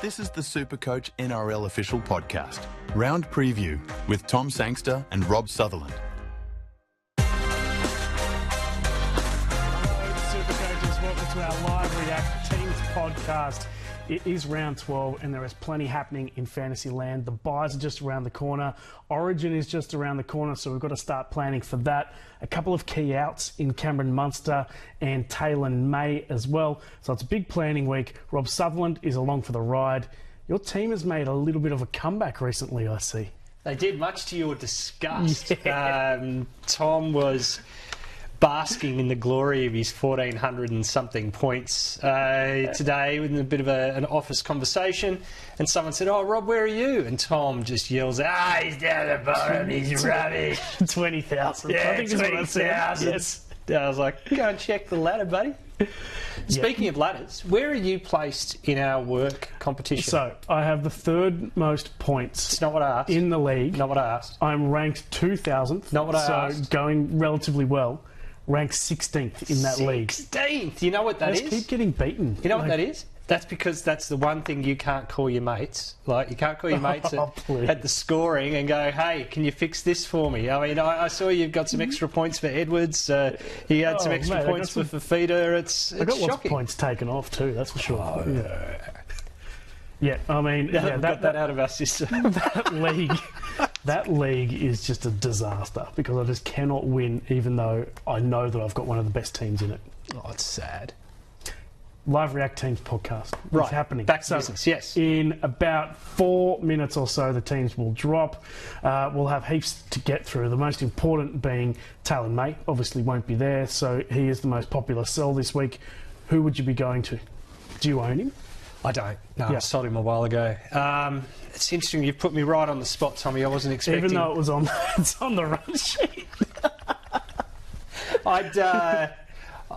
This is the SuperCoach NRL official podcast, Round Preview with Tom Sangster and Rob Sutherland. Hello, SuperCoaches. Welcome to our live React Teams podcast. It is round 12 and there is plenty happening in fantasy land. The buys are just around the corner. Origin is just around the corner, so we've got to start planning for that. A couple of key outs in Cameron Munster and Taylor May as well. So it's a big planning week. Rob Sutherland is along for the ride. Your team has made a little bit of a comeback recently, I see. They did, much to your disgust. Yeah. Tom was basking in the glory of his 1,400 and something points today with a bit of an office conversation, and someone said, "Oh, Rob, where are you?" And Tom just yells, he's down the bottom, he's rubbish. 20,000. Yeah, I think that's what I said. 20,000. Yes. I was like, go and check the ladder, buddy. Speaking of ladders, where are you placed in our work competition? So I have the third most points It's not what I asked. in the league. Not what I asked. I'm ranked 2,000th. Not what I asked. So going relatively well. Ranked 16th in that league. 16th. You know what that I is? just keep getting beaten. You know what that is? That's because that's the one thing you can't call your mates. Like, you can't call your mates at the scoring and go, "Hey, can you fix this for me?" I mean, I saw you've got some extra points for Edwards. You had some extra points for Fafita. It's I got lots of shocking. points taken off too, that's for sure. Oh, yeah, I mean, We've got that out of our system. that league is just a disaster because I just cannot win, even though I know that I've got one of the best teams in it. Oh, it's sad. Live React Teams podcast. Right, It's happening. back to business, yes. In about 4 minutes or so, the teams will drop. We'll have heaps to get through. The most important being Taylor May. Obviously won't be there, so he is the most popular sell this week. Who would you be going to? Do you own him? I don't. No, Yeah. I sold him a while ago. It's interesting. You've put me right on the spot, Tommy. I wasn't expecting... Even though it was on, it's on the run sheet.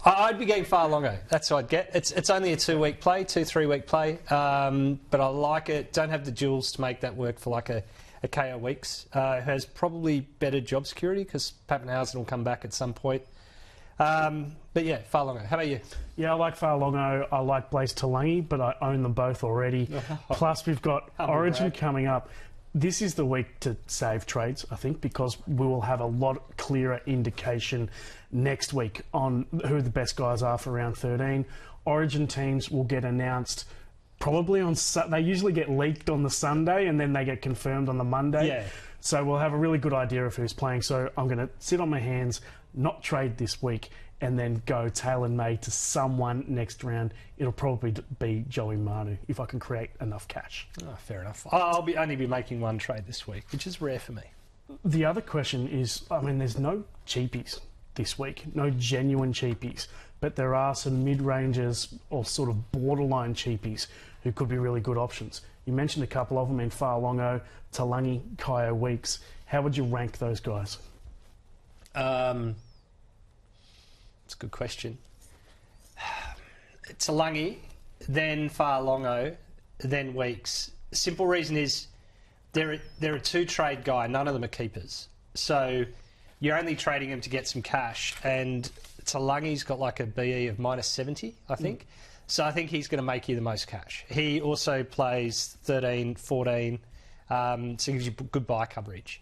I'd be getting far longer. That's what I'd get. It's only a 2-week play, 3-week play, but I like it. Don't have the jewels to make that work for like a KO weeks. Has probably better job security because Pappenhausen will come back at some point. But yeah, Farlongo. How about you? Yeah, I like Farlongo. I like Blaze Talangi, but I own them both already. Plus, we've got Origin coming up. This is the week to save trades, I think, because we will have a lot clearer indication next week on who the best guys are for round 13. Origin teams will get announced probably on... They usually get leaked on the Sunday and then they get confirmed on the Monday. Yeah. So we'll have a really good idea of who's playing. So I'm going to sit on my hands, not trade this week, and then go Taylor May to someone next round. It'll probably be Joey Manu if I can create enough cash. Oh, fair enough. I'll only be making one trade this week, which is rare for me. The other question is, I mean, there's no cheapies this week, no genuine cheapies, but there are some mid-rangers or sort of borderline cheapies who could be really good options. You mentioned a couple of them in Farlongo, Talangi, Kyo Weeks. How would you rank those guys? It's a good question. Talangi, then Farlongo, then Weeks. The simple reason is they're a two-trade guy. None of them are keepers. So you're only trading them to get some cash. And Talangi's got like a BE of minus 70, I think. So I think he's going to make you the most cash. He also plays 13, 14, so gives you good buy coverage.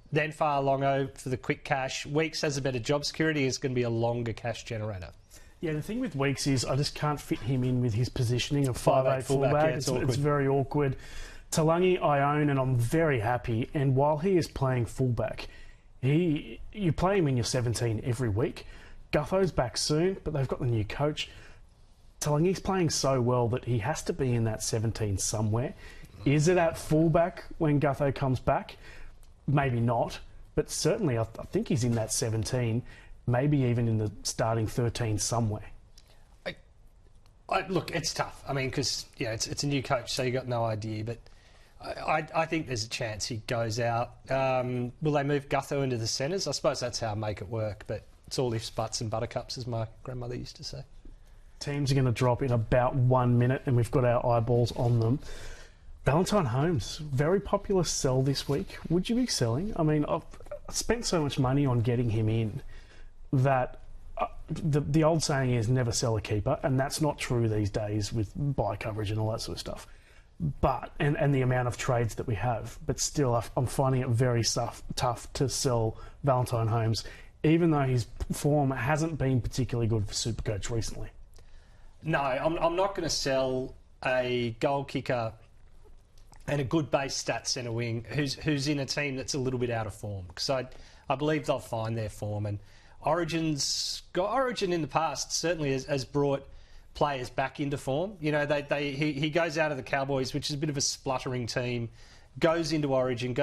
Then Farlongo for the quick cash. Weeks has a better job security. It's going to be a longer cash generator. Yeah, the thing with Weeks is I just can't fit him in with his positioning of 5'8" fullback. Yeah, it's very awkward. Talangi I own and I'm very happy. And while he is playing fullback, you play him in your 17 every week. Gutho's back soon, but they've got the new coach. Talangi's playing so well that he has to be in that 17 somewhere. Is it at fullback when Gutho comes back? Maybe not, but certainly I think he's in that 17, maybe even in the starting 13 somewhere. Look, it's tough. I mean, because it's a new coach, so you got no idea. But I think there's a chance he goes out. Will they move Gutho into the centres? I suppose that's how I make it work. But it's all ifs, buts, and buttercups, as my grandmother used to say. Teams are going to drop in about 1 minute, and we've got our eyeballs on them. Valentine Holmes, very popular sell this week. Would you be selling? I mean, I've spent so much money on getting him in that the old saying is never sell a keeper, and that's not true these days with buy coverage and all that sort of stuff. But and the amount of trades that we have, but still, I'm finding it very tough to sell Valentine Holmes, even though his form hasn't been particularly good for SuperCoach recently. No, I'm not going to sell a goal kicker and a good base stat centre wing who's in a team that's a little bit out of form, because I believe they'll find their form. And Origin in the past certainly has brought players back into form. You know, he goes out of the Cowboys, which is a bit of a spluttering team, goes into Origin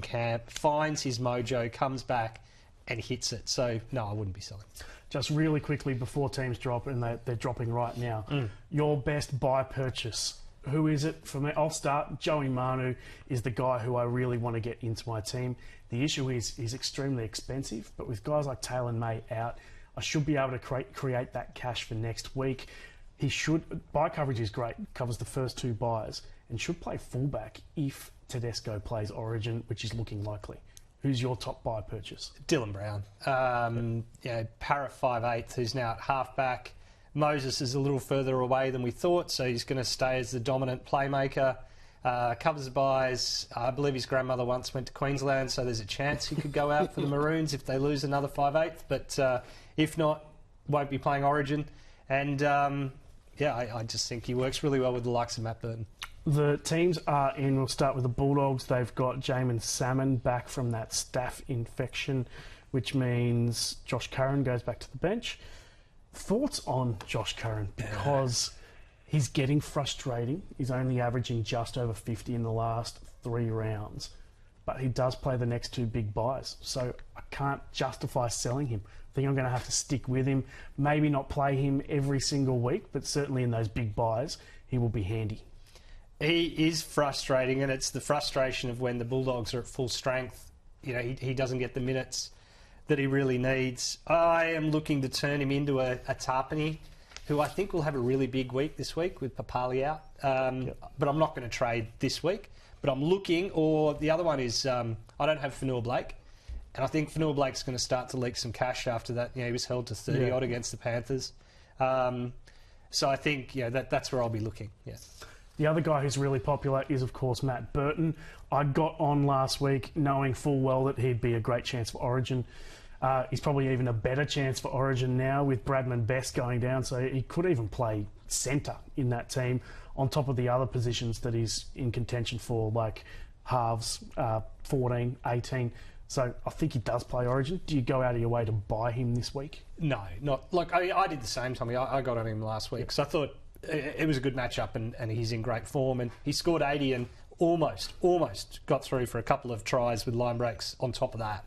camp, finds his mojo, comes back and hits it. So, no, I wouldn't be selling. Just really quickly before teams drop, and they're dropping right now, your best buy purchase. Who is it for me? I'll start. Joey Manu is the guy who I really want to get into my team. The issue is he's extremely expensive, but with guys like Taylor May out, I should be able to create that cash for next week. He should. Buy coverage is great, covers the first 2 buys, and should play fullback if Tedesco plays Origin, which is looking likely. Who's your top buy purchase? Dylan Brown. Para 5'8", who's now at halfback. Moses is a little further away than we thought, so he's going to stay as the dominant playmaker. Covers the buys. I believe his grandmother once went to Queensland, so there's a chance he could go out for the Maroons if they lose another 5'8". But if not, won't be playing Origin. And I just think he works really well with the likes of Matt Burton. The teams are in. We'll start with the Bulldogs. They've got Jamin Salmon back from that staph infection, which means Josh Curran goes back to the bench. Thoughts on Josh Curran? Because he's getting frustrating. He's only averaging just over 50 in the last 3 rounds. But he does play the next 2 big buys. So I can't justify selling him. I think I'm going to have to stick with him. Maybe not play him every single week, but certainly in those big buys, he will be handy. He is frustrating, and it's the frustration of when the Bulldogs are at full strength. You know, he doesn't get the minutes that he really needs. I am looking to turn him into a Tarpany, who I think will have a really big week this week with Papali out. But I'm not going to trade this week. But I'm looking, or the other one is I don't have Fanua Blake. And I think Fanua Blake's going to start to leak some cash after that. You know, he was held to 30-odd against the Panthers. So I think that's where I'll be looking. Yeah. The other guy who's really popular is, of course, Matt Burton. I got on last week knowing full well that he'd be a great chance for Origin. He's probably even a better chance for Origin now with Bradman Best going down, so he could even play centre in that team on top of the other positions that he's in contention for, like halves, 14, 18. So I think he does play Origin. Do you go out of your way to buy him this week? No, not like I did the same, Tommy. I got on him last week because I thought it was a good matchup, and he's in great form, and he scored 80 and almost got through for a couple of tries with line breaks on top of that.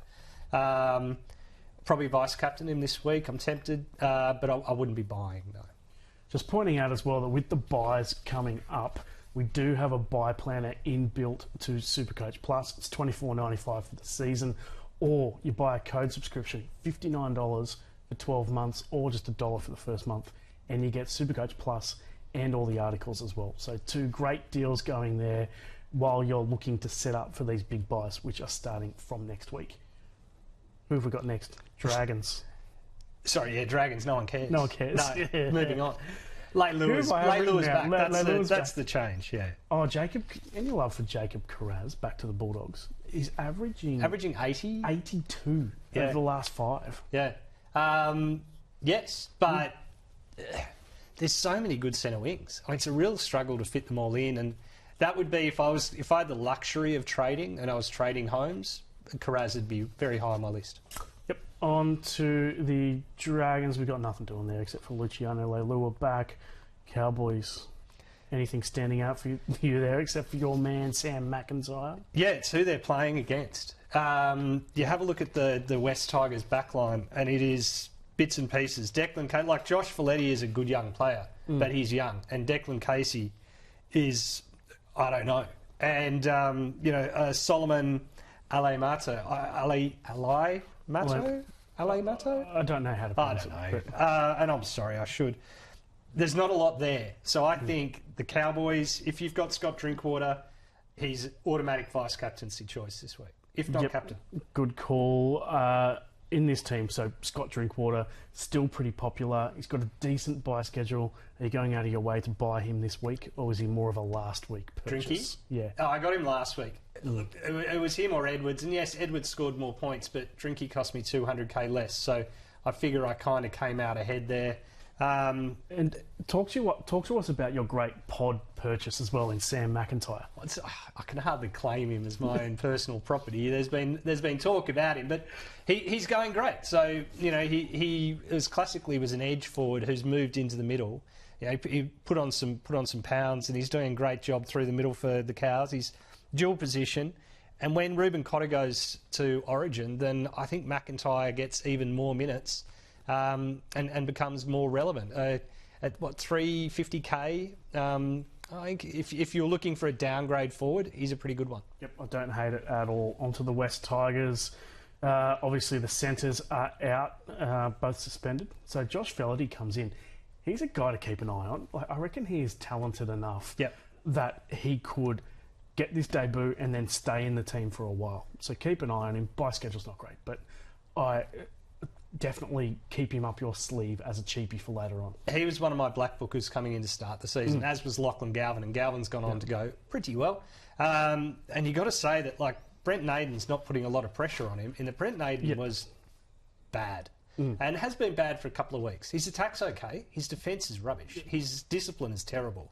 Probably vice captain him this week. I'm tempted, but I wouldn't be buying, no. Just pointing out as well that with the buys coming up, we do have a buy planner inbuilt to SuperCoach Plus. It's $24.95 for the season, or you buy a code subscription, $59 for 12 months, or just $1 for the first month, and you get SuperCoach Plus and all the articles as well. So 2 great deals going there while you're looking to set up for these big buys, which are starting from next week. Who have we got next? Dragons. Sorry, Dragons. No one cares. No one cares. No, yeah. Moving on. Late Lewis back. That's the change, yeah. Oh, Jacob, any love for Jacob Carraz back to the Bulldogs? He's averaging 80? 82 over the last 5. Yeah. Yes, but there's so many good centre wings. I mean, it's a real struggle to fit them all in, and that would be if I had the luxury of trading and I was trading homes, Carraz would be very high on my list. Yep. On to the Dragons. We've got nothing doing there except for Luciano Leilua back. Cowboys. Anything standing out for you there except for your man Sam McIntyre? Yeah, it's who they're playing against. You have a look at the West Tigers backline, and it is bits and pieces. Declan Casey, like Josh Folletti is a good young player, but he's young, and Declan Casey is, I don't know, and Solomon Alemato. I don't know how to pronounce it. And I'm sorry, I should. There's not a lot there. So I think the Cowboys, if you've got Scott Drinkwater, he's automatic vice-captaincy choice this week, if not captain. Good call. in this team, so Scott Drinkwater, still pretty popular. He's got a decent buy schedule. Are you going out of your way to buy him this week, or is he more of a last week purchase? Drinky? Yeah. Oh, I got him last week. Look, it was him or Edwards, and yes, Edwards scored more points, but Drinky cost me 200k less, so I figure I kind of came out ahead there. And talk to us about your great pod purchase as well in Sam McIntyre. I can hardly claim him as my own personal property. There's been talk about him, but he's going great. So he was an edge forward who's moved into the middle. He put on some pounds, and he's doing a great job through the middle for the Cows. He's dual position, and when Ruben Cotter goes to Origin, then I think McIntyre gets even more minutes. And becomes more relevant. At what, 350k? I think if you're looking for a downgrade forward, he's a pretty good one. Yep, I don't hate it at all. Onto the West Tigers. Obviously, the centres are out, both suspended. So Josh Felaherty comes in. He's a guy to keep an eye on. I reckon he is talented enough that he could get this debut and then stay in the team for a while. So keep an eye on him. Buy schedule's not great, but I definitely keep him up your sleeve as a cheapie for later on. He was one of my black bookers coming in to start the season, as was Lachlan Galvin, and Galvin's gone on to go pretty well. And you got to say that, like, Brent Naden's not putting a lot of pressure on him, and that Brent Naden was bad. And has been bad for a couple of weeks. His attack's okay. His defence is rubbish. His discipline is terrible.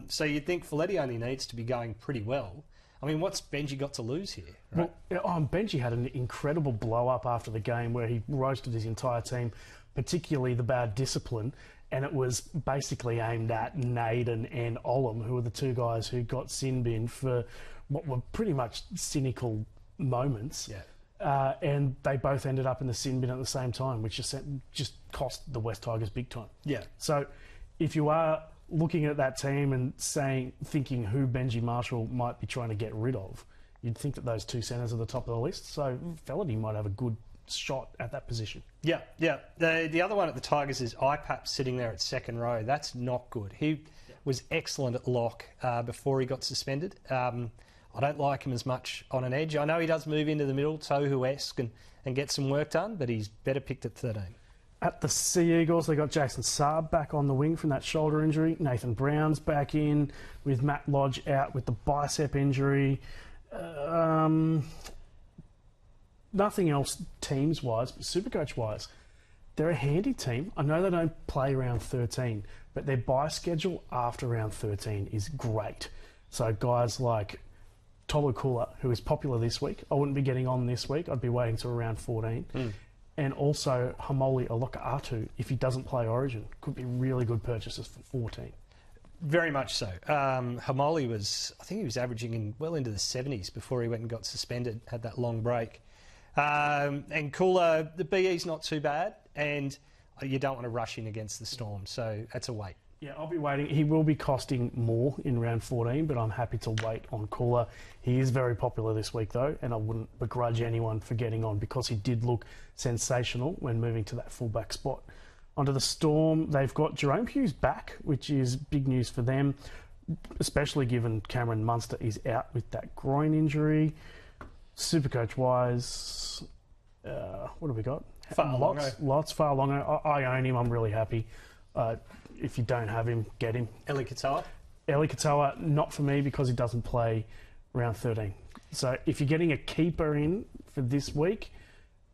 So you'd think Felaherty only needs to be going pretty well. I mean, what's Benji got to lose here? Right? Well, Benji had an incredible blow-up after the game where he roasted his entire team, particularly the bad discipline, and it was basically aimed at Naden and Olam, who were the two guys who got sin bin for what were pretty much cynical moments. Yeah. And they both ended up in the sin bin at the same time, which just cost the West Tigers big time. Yeah. So if you are looking at that team and thinking who Benji Marshall might be trying to get rid of, you'd think that those two centres are the top of the list. So Felaherty might have a good shot at that position. Yeah. The other one at the Tigers is IPAP sitting there at second row. That's not good. He was excellent at lock before he got suspended. I don't like him as much on an edge. I know he does move into the middle, Tohu-esque, and get some work done, but he's better picked at 13. At the Sea Eagles, they got Jason Saab back on the wing from that shoulder injury. Nathan Brown's back in with Matt Lodge out with the bicep injury. Nothing else teams-wise, but Supercoach-wise, they're a handy team. I know they don't play round 13, but their bye schedule after round 13 is great. So guys like Tolu Kula, who is popular this week, I wouldn't be getting on this week. I'd be waiting till around 14. And also Hamoli Aloka-Atu, if he doesn't play Origin, could be really good purchases for 14. Very much so. Hamoli I think he was averaging well into the 70s before he went and got suspended, had that long break. And Kula, the BE's not too bad, and you don't want to rush in against the Storm, so that's a wait. Yeah, I'll be waiting. He will be costing more in round 14, but I'm happy to wait on Kula. He is very popular this week, though, and I wouldn't begrudge anyone for getting on because he did look sensational when moving to that fullback spot. Onto the Storm, they've got Jerome Hughes back, which is big news for them, especially given Cameron Munster is out with that groin injury. Supercoach-wise, what have we got? Lots. Fa'alongo. I own him. I'm really happy. If you don't have him, get him. Eli Katoa? Eli Katoa, not for me because he doesn't play round 13. So if you're getting a keeper in for this week,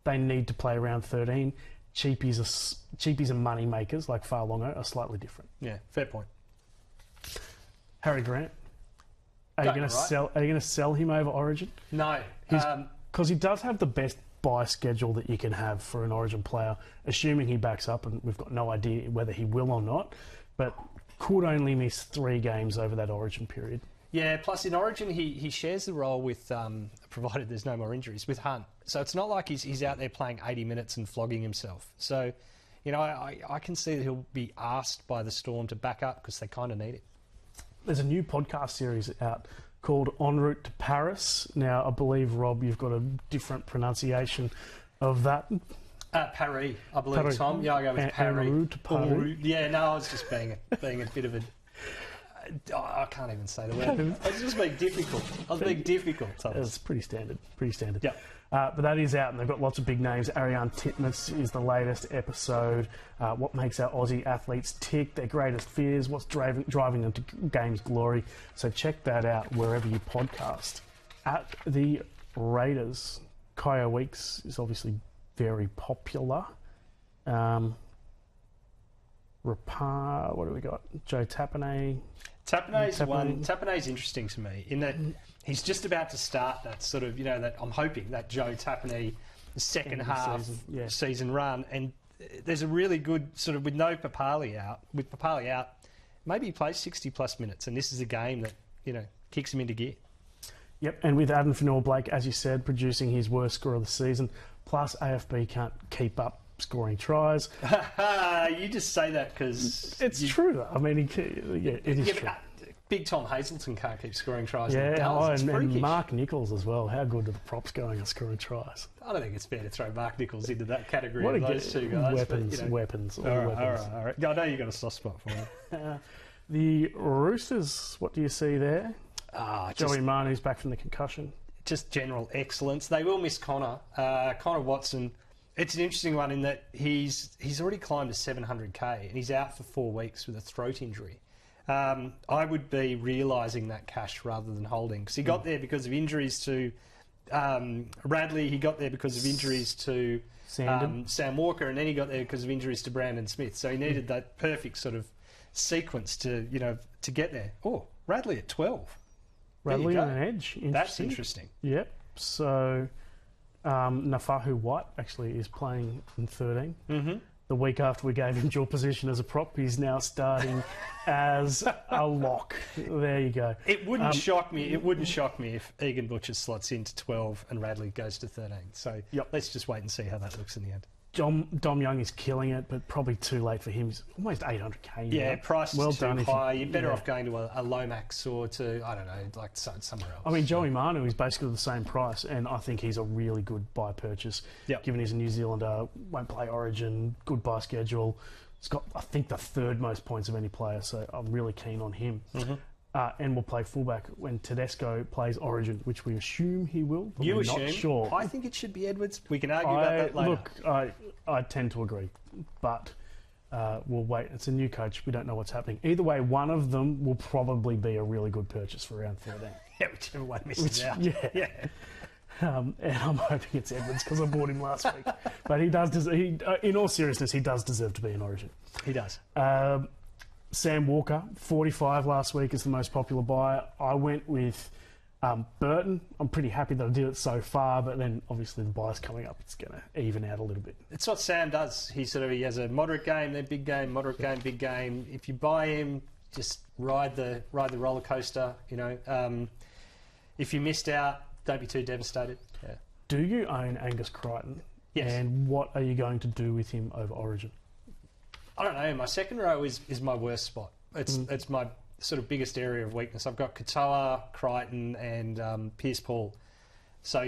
they need to play round 13. Cheapies and money makers like Fa'alongo are slightly different. Yeah, fair point. Harry Grant, are you going to sell him over Origin? No, because he does have the best buy schedule that you can have for an Origin player, assuming he backs up, and we've got no idea whether he will or not, but could only miss 3 games over that Origin period. Yeah, plus in Origin he shares the role with, provided there's no more injuries, with Hunt. So it's not like he's out there playing 80 minutes and flogging himself. So, I can see that he'll be asked by the Storm to back up because they kind of need it. There's a new podcast series out called En Route to Paris. Now, I believe, Rob, you've got a different pronunciation of that. Paris, I believe, Paris. Tom. Yeah, I go with Paris. En Route to Paris. Yeah, no, I was just being a bit of a... I can't even say the word. I was just being difficult. I was being difficult, Thomas. It's pretty standard. Pretty standard. Yeah. But that is out, and they've got lots of big names. Ariane Titmus is the latest episode. What makes our Aussie athletes tick, their greatest fears, what's driving them to game's glory. So check that out wherever you podcast. At the Raiders, Kyo Weeks is obviously very popular. What do we got? Joe Tapine. Tapine's interesting to me in that he's just about to start that sort of, that I'm hoping that Joe Tapine second half season run, and there's a really good sort of with Papali out, maybe he plays 60 plus minutes, and this is a game that kicks him into gear. Yep, and with Adam Fanua-Blake, as you said, producing his worst score of the season, plus AFB can't keep up scoring tries. You just say that because... It's true, though. I mean, it is true. Big Tom Hazelton can't keep scoring tries. And Mark Nichols as well. How good are the props going on scoring tries? I don't think it's fair to throw Mark Nichols into that category of those two guys. Weapons. All right. I know you've got a soft spot for him. The Roosters, what do you see there? Joey Manu's back from the concussion. Just general excellence. They will miss Connor. Connor Watson... It's an interesting one in that he's already climbed to 700k and he's out for 4 weeks with a throat injury. I would be realising that cash rather than holding, because he got there because of injuries to Radley, he got there because of injuries to Sam Walker, and then he got there because of injuries to Brandon Smith. So he needed that perfect sort of sequence to get there. Oh, Radley at 12. Radley on an edge. That's interesting. Yep. So... Nafahu White actually is playing in 13. Mm-hmm. The week after we gave him dual position as a prop, he's now starting as a lock. There you go. It wouldn't shock me. It wouldn't shock me if Egan Butcher slots into 12 and Radley goes to 13. So let's just wait and see how that looks in the end. Dom Young is killing it, but probably too late for him. He's almost 800k. Yeah, price is too high. You're better off going to a Lomax or to, I don't know, like somewhere else. I mean, Joey Manu is basically the same price, and I think he's a really good buy purchase. Yep. Given he's a New Zealander, won't play Origin, good buy schedule. He's got, I think, the third most points of any player, so I'm really keen on him. Mm-hmm. And will play fullback when Tedesco plays Origin, which we assume he will. But you we're assume? Not sure. I think it should be Edwards. We can argue about that later. Look, I tend to agree, but we'll wait. It's a new coach. We don't know what's happening. Either way, one of them will probably be a really good purchase for round 13. Yeah, whichever one misses out. Yeah. And I'm hoping it's Edwards because I bought him last week. But he does. In all seriousness, he does deserve to be in Origin. He does. Sam Walker, 45 last week, is the most popular buy. I went with Burton. I'm pretty happy that I did it so far, but then obviously the buy's coming up. It's going to even out a little bit. It's what Sam does. He has a moderate game, then big game, moderate game, big game. If you buy him, just ride the roller coaster. If you missed out, don't be too devastated. Yeah. Do you own Angus Crichton? Yes. And what are you going to do with him over Origin? I don't know. My second row is my worst spot. It's my sort of biggest area of weakness. I've got Katoa, Crichton, and Pierce Paul. So,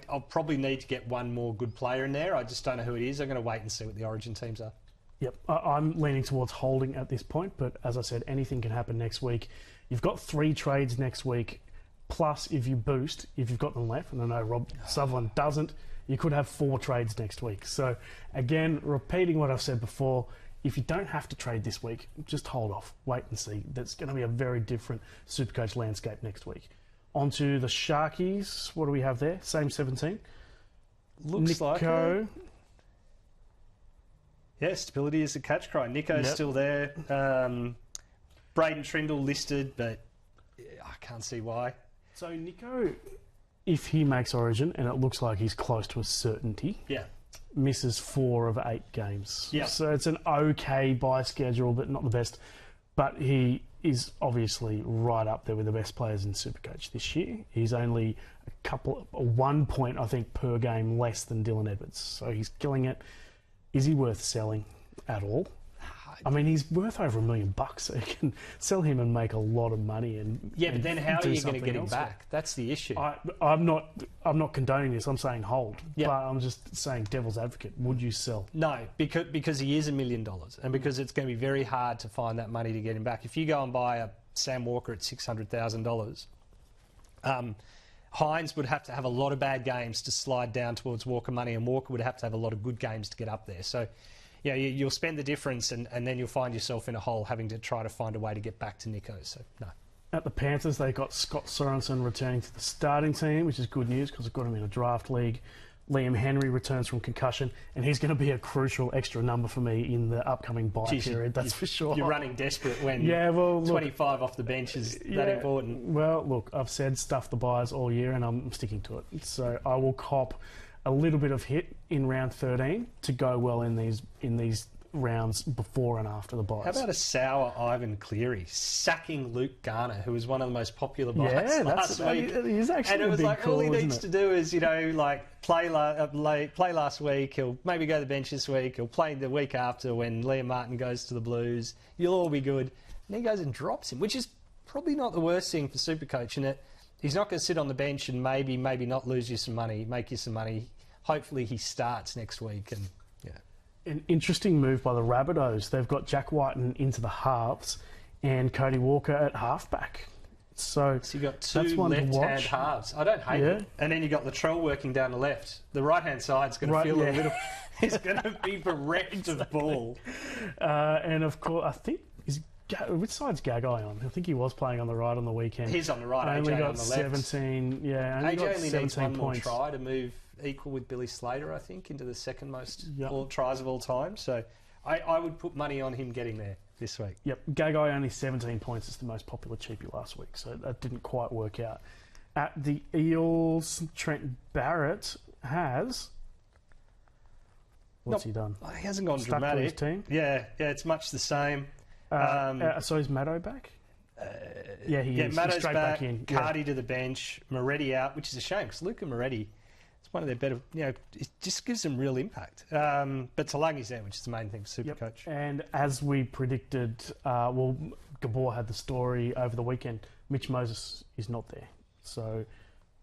I'll probably need to get one more good player in there. I just don't know who it is. I'm going to wait and see what the Origin teams are. Yep. I'm leaning towards holding at this point, but as I said, anything can happen next week. You've got 3 trades next week, plus if you boost, if you've got them left, and I know Rob Sutherland doesn't, you could have 4 trades next week. So, again, repeating what I've said before, if you don't have to trade this week, just hold off. Wait and see. That's going to be a very different SuperCoach landscape next week. On to the Sharkies. What do we have there? Same 17. Looks Nico. like it. Yeah, stability is the catch cry. Nico's still there. Braden Trindle listed, but I can't see why. So Nico, if he makes Origin, and it looks like he's close to a certainty... Yeah. Misses 4 of 8 games. Yeah. So it's an okay buy schedule, but not the best. But he is obviously right up there with the best players in SuperCoach this year. He's only 1 point, I think, per game less than Dylan Edwards. So he's killing it. Is he worth selling at all? I mean, he's worth over $1 million, so you can sell him and make a lot of money. But then how are you going to get him back? That's the issue. I'm not condoning this. I'm saying hold. Yep. But I'm just saying devil's advocate. Would you sell? No, because he is $1 million, and because it's going to be very hard to find that money to get him back. If you go and buy Sam Walker at $600,000. Hines would have to have a lot of bad games to slide down towards Walker money, and Walker would have to have a lot of good games to get up there. So, yeah, you'll spend the difference, and then you'll find yourself in a hole having to try to find a way to get back to Nico. So, no. At the Panthers, they got Scott Sorensen returning to the starting team, which is good news because they've got him in a draft league. Liam Henry returns from concussion, and he's going to be a crucial extra number for me in the upcoming bye period, that's for sure. You're running desperate when 25 off the bench is that important. Well, look, I've said stuff the buys all year, and I'm sticking to it. So I will cop a little bit of hit in round 13 to go well in these rounds before and after the buys. How about a sour Ivan Cleary sacking Luke Garner, who was one of the most popular buys last week? He's actually and it was like, call, all he needs to do is, play last week, he'll maybe go to the bench this week, he'll play the week after when Liam Martin goes to the Blues, you'll all be good. And he goes and drops him, which is probably not the worst thing for SuperCoach, in it. He's not going to sit on the bench and maybe not lose you some money, make you some money. Hopefully he starts next week. And an interesting move by the Rabbitohs. They've got Jack Whiten into the halves and Cody Walker at halfback. So you got two left-hand halves. I don't hate it. And then you got Latrell working down the left. The right-hand side's going to feel a little... It's going to be bereft of ball. And of course, I think... which side's Gagai on? I think he was playing on the right on the weekend. He's on the right, AJ only got on the 17, left. AJ only needs one more try to move equal with Billy Slater, I think, into the second most tries of all time. So I would put money on him getting there this week. Yep, Gagai only 17 points is the most popular cheapie last week, so that didn't quite work out. At the Eels, Trent Barrett has... What's he done? He hasn't gone Stuck dramatic. To his team? Yeah, it's much the same. So is Maddo back? He is. Maddo's Straight back in. Cardi to the bench, Moretti out, which is a shame because Luca Moretti is one of their better. It just gives them real impact. But Talangi's there, which is the main thing for SuperCoach. Yep. And as we predicted, Gabor had the story over the weekend. Mitch Moses is not there, so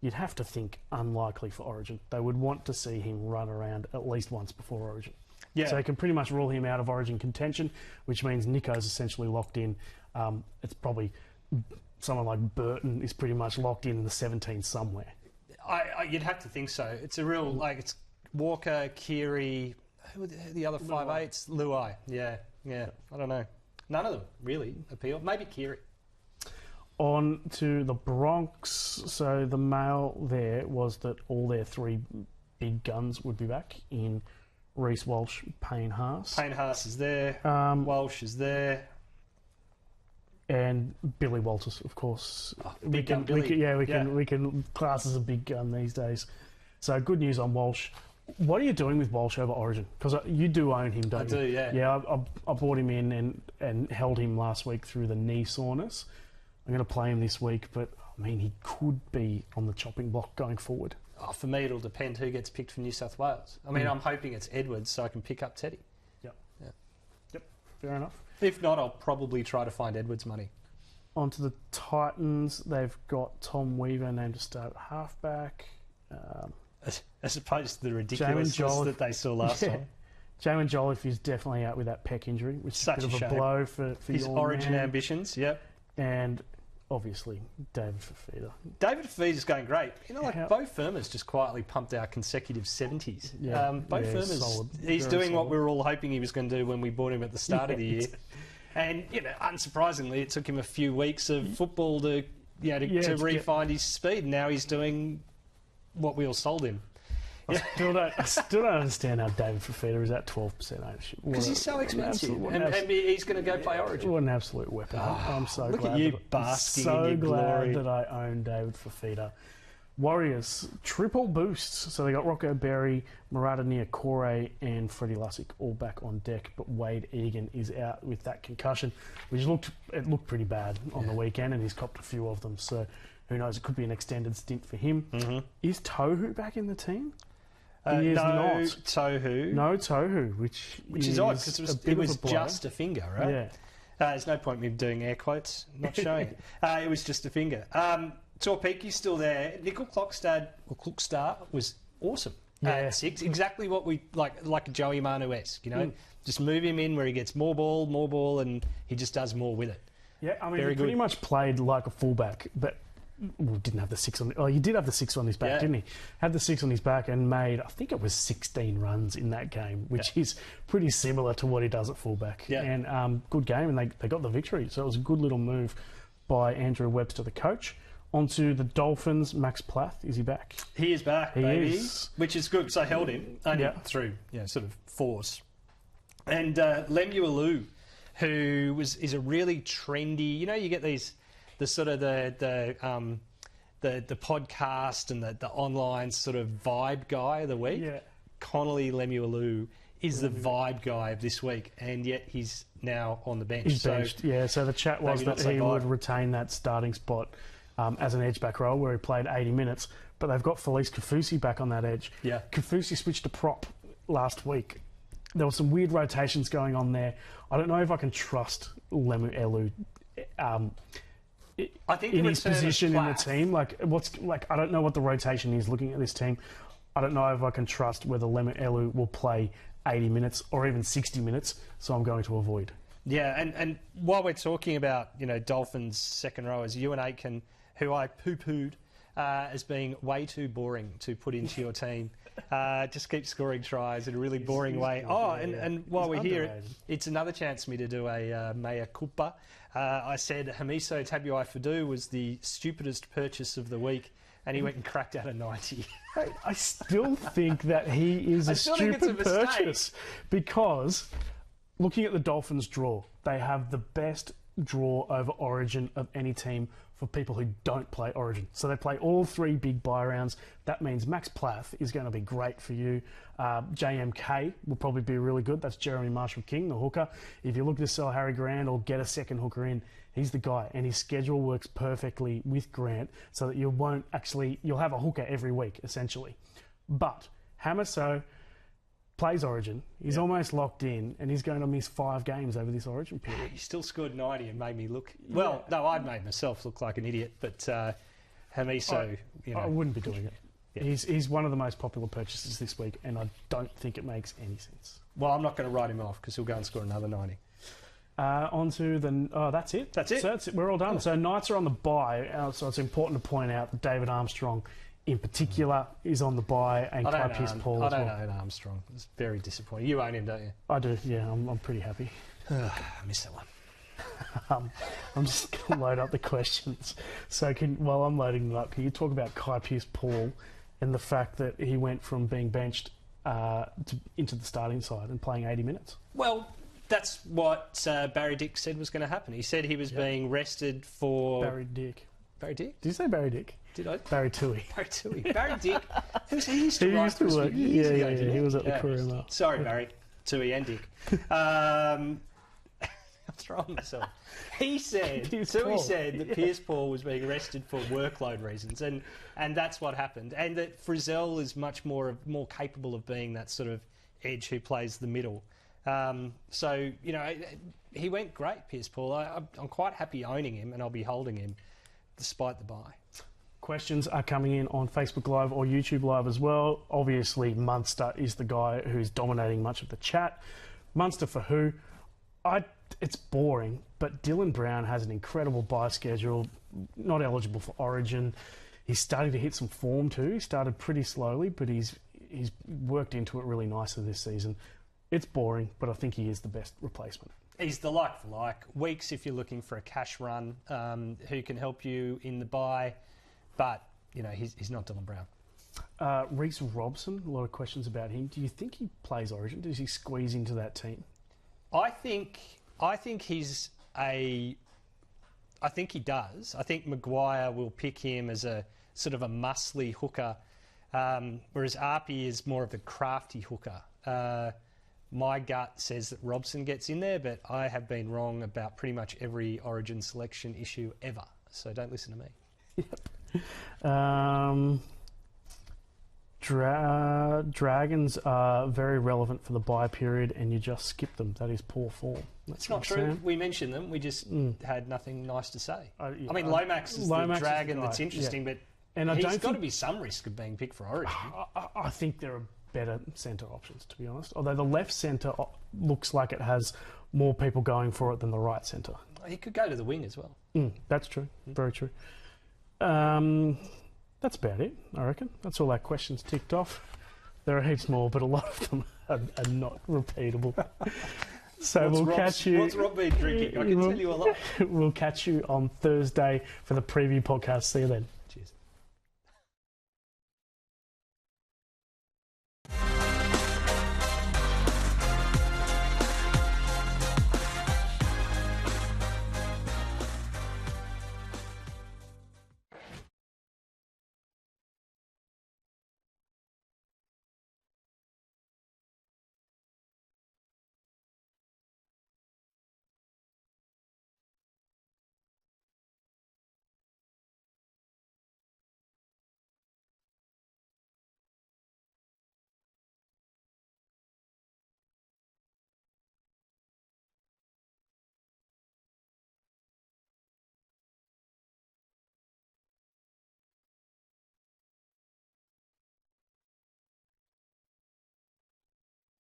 you'd have to think unlikely for Origin. They would want to see him run around at least once before Origin. Yeah. So you can pretty much rule him out of Origin contention, which means Nico's essentially locked in. It's probably someone like Burton is pretty much locked in the 17 somewhere. You'd have to think so. It's a real, it's Walker, Keary, who are the other 5'8"s? Luai. Yeah. I don't know. None of them really appeal. Maybe Keary. On to the Bronx. So the mail there was that all their three big guns would be back in Reece Walsh, Payne Haas. Payne Haas is there. Walsh is there. And Billy Walters, of course. We can class as a big gun these days. So good news on Walsh. What are you doing with Walsh over Origin? Because you do own him, don't you? I do, yeah. Yeah, I bought him in and held him last week through the knee soreness. I'm going to play him this week, but he could be on the chopping block going forward. For me, it'll depend who gets picked from New South Wales. I'm hoping it's Edwards so I can pick up Teddy. Yep, fair enough. If not, I'll probably try to find Edwards' money. On to the Titans. They've got Tom Weaver named to start at halfback. As opposed to the ridiculousness that they saw last time. Jamin Jolliffe is definitely out with that pec injury, which is a bit of a blow for his your Origin man. ambitions. Yep. And obviously, David Fafita. David Fafita's going great. Bo Firma's just quietly pumped out consecutive 70s. Yeah, Bo Firma's solid. He's doing what we were all hoping he was going to do when we bought him at the start of the year. And, unsurprisingly, it took him a few weeks of football to re-find his speed. Now he's doing what we all sold him. I still don't understand how David Fafita is at 12% ownership. Because he's so expensive. And he's going to go play Origin. What an absolute weapon. I'm so look glad. Look at you basking in your glory. That I own David Fafita. Warriors, triple boosts. So they got Rocco Berry, Murata Niokore, and Freddie Lussick all back on deck. But Wade Egan is out with that concussion, which looked pretty bad on the weekend, and he's copped a few of them. So who knows? It could be an extended stint for him. Mm-hmm. Is Tohu back in the team? He is not. Tohu. No Tohu, which is odd because it was just a finger, right? Yeah. There's no point in me doing air quotes, not showing it. It was just a finger. Torpeki's still there. Nickel Klokstad was awesome at 6. Exactly what we like a Joey Manu-esque, Just move him in where he gets more ball, and he just does more with it. Yeah, I mean, Very he pretty good. much played like a fullback, but didn't have the 6 on... Oh, he did have the 6 on his back, Yeah. didn't he? Had the 6 on his back and made, I think it was 16 runs in that game, which is pretty similar to what he does at fullback. Yeah. And good game, and they got the victory. So it was a good little move by Andrew Webster, the coach. Onto the Dolphins, Max Plath. Is he back? He is back, He baby. is. Which is good, because I held him only through, sort of force. And Lemuelu, who is a really trendy... You know, you get these... The sort of the podcast and the online sort of vibe guy of the week. Yeah. Connolly Lemuelu is the vibe guy of this week, and yet he's now on the bench. He's benched. Yeah, so the chat was maybe that not so he would vibe. retain that starting spot as an edge-back role where he played 80 minutes, but they've got Felice Kafusi back on that edge. Yeah. Kafusi switched to prop last week. There were some weird rotations going on there. I don't know if I can trust Lemuelu I think in the his return of position in the Plath- team. I don't know what the rotation is looking at this team. I don't know if I can trust whether Lemuelu will play 80 minutes or even 60 minutes, so I'm going to avoid. Yeah, and while we're talking about, Dolphins second rowers, Ewan Aitken, who I poo-pooed as being way too boring to put into your team, just keeps scoring tries in a really boring way. good, And while He's we're here, underrated. it's another chance for me to do a mea culpa. I said Hamiso Tabuai-Fadu was the stupidest purchase of the week, and he went and cracked out a 90. Hey, I still think that he is a still think it's a stupid mistake. purchase because looking at the Dolphins' draw, they have the best draw over Origin of any team for people who don't play Origin. So they play all 3 big bye rounds. That means Max Plath is going to be great for you. JMK will probably be really good. That's Jeremy Marshall-King, the hooker. If you're looking to sell Harry Grant or get a second hooker in, he's the guy. And his schedule works perfectly with Grant so that you'll have a hooker every week, essentially. But Hamiso plays Origin. He's almost locked in, and he's going to miss 5 games over this Origin period. He still scored 90 and made me look... Well, no, I'd made myself look like an idiot, but Hamiso, I wouldn't be doing it. He's one of the most popular purchases this week, and I don't think it makes any sense. Well, I'm not going to write him off because he'll go and score another 90. That's it. That's it. So that's it. We're all done. So Knights are on the bye, so it's important to point out that David Armstrong, in particular, is on the bye, and Kai Pearce-Paul I as don't well. own Armstrong. It's very disappointing. You own him, don't you? I do. Yeah, I'm pretty happy. I missed that one. I'm just going to load up the questions. So while I'm loading them up, can you talk about Kai Pearce-Paul and the fact that he went from being benched into the starting side and playing 80 minutes? Well, that's what Barry Dick said was going to happen. He said he was being rested for... Barry Dick. Barry Dick? Did you say Barry Dick? Did I? Barry Toohey. Barry Toohey. Barry Dick. He used to He write used to for us work. years ago, Yeah, didn't he was at the Courier-Mail. Sorry, Barry. Toohey and Dick. What's wrong with myself? He said, Toohey said that Pearce-Paul was being arrested for workload reasons, and that's what happened. And that Frizzell is much more capable of being that sort of edge who plays the middle. So, he went great, Pearce-Paul. I'm quite happy owning him, and I'll be holding him despite the bye. Questions are coming in on Facebook Live or YouTube Live as well. Obviously, Munster is the guy who's dominating much of the chat. Munster for who? It's boring, but Dylan Brown has an incredible bye schedule, not eligible for Origin. He's starting to hit some form too. He started pretty slowly, but he's worked into it really nicely this season. It's boring, but I think he is the best replacement. He's the like for like. Weeks if you're looking for a cash run who can help you in the bye, but he's not Dylan Brown. Reece Robson, a lot of questions about him. Do you think he plays Origin? Does he squeeze into that team? I think he's I think he does. I think Maguire will pick him as a sort of a muscly hooker, whereas Arpey is more of a crafty hooker. My gut says that Robson gets in there, but I have been wrong about pretty much every Origin selection issue ever. So don't listen to me. Yep. Dragons are very relevant for the bye period, and you just skip them. That is poor form. It's not true. Sam. We mentioned them. We just had nothing nice to say. Yeah, I mean, Lomax is Lomax the is the dragon guy, that's interesting, but And I he's don't got to think- be some risk of being picked for Origin. I think there are better centre options, to be honest. Although the left centre looks like it has more people going for it than the right centre. he could go to the wing as well. That's true. Very true. That's about it, I reckon. That's all our questions ticked off. There are heaps more, but a lot of them are not repeatable. So catch you. What's Rob been drinking? I can tell you a lot. We'll catch you on Thursday for the preview podcast. See you then.